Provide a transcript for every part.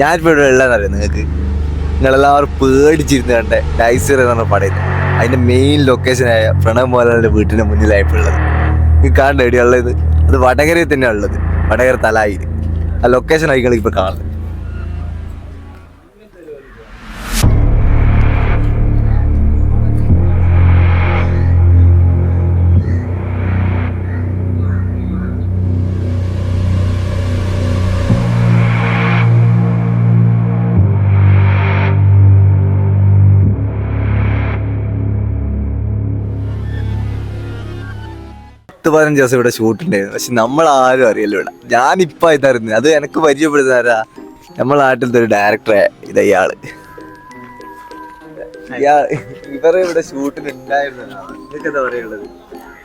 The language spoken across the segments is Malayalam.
ഞാനിപ്പോൾ ഇവിടെ ഉള്ളതെന്നറിയാം നിങ്ങൾക്ക്. നിങ്ങളെല്ലാവരും പേടിച്ചിരുന്ന് കണ്ട ഡൈസർ എന്ന് പറഞ്ഞ പടയിൽ അതിൻ്റെ മെയിൻ ലൊക്കേഷനായ പ്രണവ് മോഹൻലാലിൻ്റെ വീട്ടിൻ്റെ മുന്നിലായപ്പോൾ ഉള്ളത്. നിങ്ങൾക്ക് കാണേണ്ട എവിടെയുള്ളത്? അത് വടകരയിൽ തന്നെയാണ് ഉള്ളത്. വടകര തലായിൽ ആ ലൊക്കേഷനായി നിങ്ങളിപ്പോൾ കാണുന്നത്. പത്ത് 15 ദിവസം ഇവിടെ ഷൂട്ടുണ്ടായിരുന്നു. പക്ഷെ നമ്മളാരും അറിയല്ലോ ഇവിടെ. ഞാനിപ്പോൾ ഇതറിഞ്ഞത് അത് എനിക്ക് പരിചയപ്പെടുത്താരാ, നമ്മളെ നാട്ടിലത്തെ ഒരു ഡയറക്ടറെ ഇയാള്. ഇവരെ ഇവിടെ ഷൂട്ടിന് ഉണ്ടായിരുന്നതാണ്. നിങ്ങൾക്ക് എന്താ പറയുള്ളത്?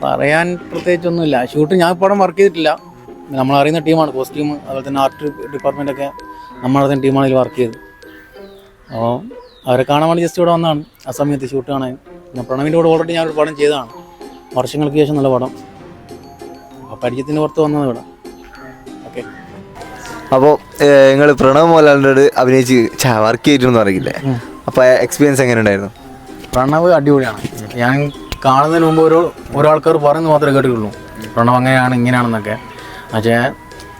പറയാൻ പ്രത്യേകിച്ചൊന്നുമില്ല. ഷൂട്ട് ഞാൻ പടം വർക്ക് ചെയ്തിട്ടില്ല. നമ്മളറിയുന്ന ടീമാണ്. കോസ്റ്റ്യൂം അതുപോലെ തന്നെ ആർട്ട് ഡിപ്പാർട്ട്മെൻറ്റൊക്കെ നമ്മളറിയുന്ന ടീമാണ് ഇതിൽ വർക്ക് ചെയ്തത്. അപ്പോൾ അവരെ കാണാൻ വേണ്ടി ജസ്റ്റ് ഇവിടെ വന്നതാണ് ആ സമയത്ത് ഷൂട്ട് കാണാൻ. പിന്നെ പ്രണവിൻ്റെ കൂടെ ഓൾറെഡി ഞാനൊരു പടം ചെയ്തതാണ് വർഷങ്ങൾക്ക് ശേഷം നല്ല പടം. അപ്പോൾ പരിചയത്തിന് പുറത്ത് വന്നത് ഇവിടെ. ഓക്കെ. അപ്പോൾ നിങ്ങൾ പ്രണവ് മോഹൻലാലിനോട് അഭിനയിച്ച് വർക്ക് ചെയ്തിട്ടൊന്നും അറിയില്ലേ? അപ്പോൾ എക്സ്പീരിയൻസ് എങ്ങനെ ഉണ്ടായിരുന്നു? പ്രണവ് അടിപൊളിയാണ്. ഞാൻ കാണുന്നതിന് മുമ്പ് ഓരോ ആൾക്കാർ പറയുന്നത് മാത്രമേ കേട്ടിട്ടുള്ളൂ, പ്രണവ് അങ്ങനെയാണ് ഇങ്ങനെയാണെന്നൊക്കെ. പക്ഷേ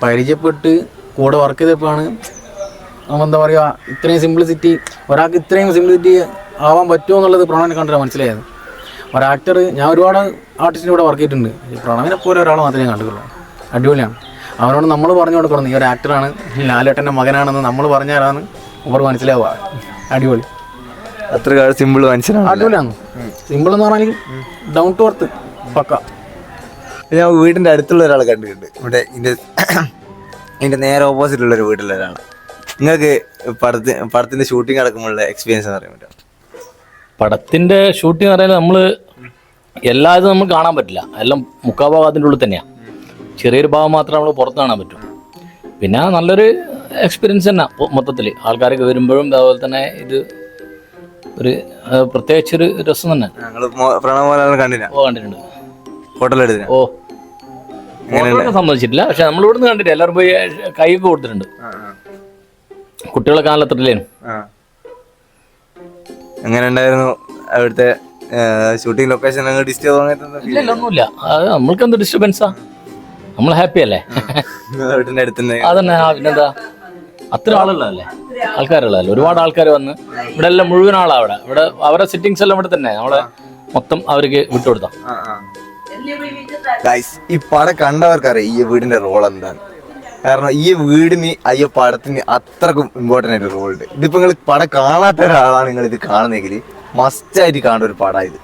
പരിചയപ്പെട്ട് കൂടെ വർക്ക് ചെയ്തപ്പോഴാണ് എന്താ പറയുക, ഇത്രയും സിംപ്ലിസിറ്റി, ഒരാൾക്ക് ഇത്രയും സിംപ്ലിസിറ്റി ആവാൻ പറ്റുമോ എന്നുള്ളത് പ്രണവിനെ കണ്ടിട്ടാണ് മനസ്സിലായത്. ഒരാക്ടർ, ഞാൻ ഒരുപാട് ആർട്ടിസ്റ്റിൻ്റെ കൂടെ വർക്ക് ചെയ്തിട്ടുണ്ട്. പ്രണവിനെ പോലെ ഒരാൾ മാത്രമേ കണ്ടിട്ടുള്ളൂ. അടിപൊളിയാണ്. അവനോട് നമ്മൾ പറഞ്ഞു കൊടുക്കണം, ഈ ഒരു ആക്ടറാണ്, ലാലേട്ടൻ്റെ മകനാണെന്ന് നമ്മൾ പറഞ്ഞാലാണ് അവർ മനസ്സിലാവുക. അടിപൊളി. അത്ര സിമ്പിൾ മനുഷ്യനാണ്. അടിപൊളിയാണ്. സിമ്പിൾ എന്ന് പറഞ്ഞാൽ ഡൗൺ ടു എർത്ത് പക്ക. ഞാൻ വീടിൻ്റെ അടുത്തുള്ള ഒരാളെ കണ്ടിട്ടുണ്ട്. ഇവിടെ ഇതിൻ്റെ നേരെ ഓപ്പോസിറ്റുള്ളൊരു വീട്ടിലുള്ള ഒരാളാണ്. നിങ്ങൾക്ക് പടത്തിൻ്റെ ഷൂട്ടിംഗ് അടക്കമുള്ള എക്സ്പീരിയൻസ് എന്ന് പറയാൻ പറ്റും? പടത്തിൻ്റെ ഷൂട്ടിംഗ് പറയുന്നത് നമ്മൾ എല്ലാ ഇതും നമുക്ക് കാണാൻ പറ്റില്ല. എല്ലാം മുക്കാഭാഗം അതിൻ്റെ ഉള്ളിൽ തന്നെയാണ്. ചെറിയൊരു ഭാഗം മാത്രമേ നമ്മൾ പുറത്ത് കാണാൻ പറ്റൂ. പിന്നെ നല്ലൊരു എക്സ്പീരിയൻസ് തന്നെ മൊത്തത്തിൽ. ആൾക്കാരൊക്കെ വരുമ്പോഴും അതുപോലെ തന്നെ ഇത് ഒരു പ്രത്യേകിച്ചൊരു രസം തന്നെ. കണ്ടിട്ടുണ്ട്. ഫോട്ടോയൊക്കെ സമ്മതിച്ചിട്ടില്ല, പക്ഷെ നമ്മൾ ഇവിടുന്ന് കണ്ടിട്ട് എല്ലാവരും പോയി കൈയൊക്കെ കൊടുത്തിട്ടുണ്ട്. കുട്ടികളെ കാണലത്തില്ലേനും. എങ്ങനെ ഉണ്ടായിരുന്നു അവിടുത്തെ ഷൂട്ടിംഗ് ലൊക്കേഷൻ? ഇല്ല, ഒന്നുമില്ല. അത് നമ്മൾക്ക് എന്ത് ഡിസ്റ്റർബൻസാ? നമ്മൾ ഹാപ്പി അല്ലേ? വീട്ടിന്റെ അടുത്ത് അതന്നെ. പിന്നെന്താ, അത്ര ആളുള്ളതല്ലേ, ആൾക്കാരുള്ളതല്ലേ, ഒരുപാട് ആൾക്കാർ വന്ന് ഇവിടെ എല്ലാം മുഴുവൻ ആളാ ഇവിടെ അവരുടെ സിറ്റിങ്സ് എല്ലാം ഇവിടെ തന്നെ നമ്മളെ മൊത്തം അവർക്ക് വിട്ടുകൊടുത്താ. ഈ പടം കണ്ടവർക്കറിയാം ഈ വീടിന്റെ റോൾ എന്താണ്. കാരണം ഈ വീടിന് ഈ പടത്തിന് അത്രക്കും ഇമ്പോർട്ടൻ്റ് ആയിട്ട് റോൾ ഉണ്ട്. ഇതിപ്പോ നിങ്ങൾ പടം കാണാത്ത ഒരാളാണ് നിങ്ങൾ ഇത് കാണുന്നെങ്കിൽ മസ്റ്റായിട്ട് കാണേണ്ട ഒരു പടം ഇത്.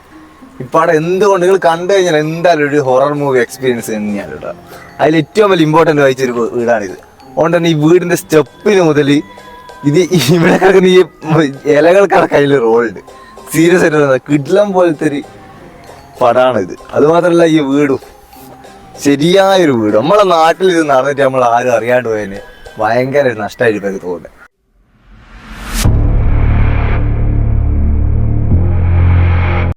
ഈ പടം എന്തുകൊണ്ട് നിങ്ങൾ കണ്ടു കഴിഞ്ഞാൽ എന്തായാലും ഒരു ഹൊറർ മൂവി എക്സ്പീരിയൻസ് തന്നെയാണ് കേട്ടോ. അതിൽ ഏറ്റവും വലിയ ഇമ്പോർട്ടൻ്റ് വഹിച്ചൊരു വീടാണിത്. അതുകൊണ്ട് തന്നെ ഈ വീടിന്റെ സ്റ്റെപ്പിന് മുതൽ ഇത് ഇവിടെ കിടക്കുന്ന ഈ ഇലകൾക്കടക്കം അതിൽ റോളുണ്ട്. സീരിയസ് ആയിട്ട് കിഡ്ലം പോലത്തെ ഒരു പടമാണിത്. അതുമാത്രമല്ല ഈ വീടും ശരിയായൊരു വീട്. നമ്മളെ നാട്ടിൽ ഇത് നടന്നിട്ട് നമ്മൾ ആരും അറിയാണ്ട് പോയതിന് ഭയങ്കര നഷ്ടമായിട്ട് തോന്നുന്നത്.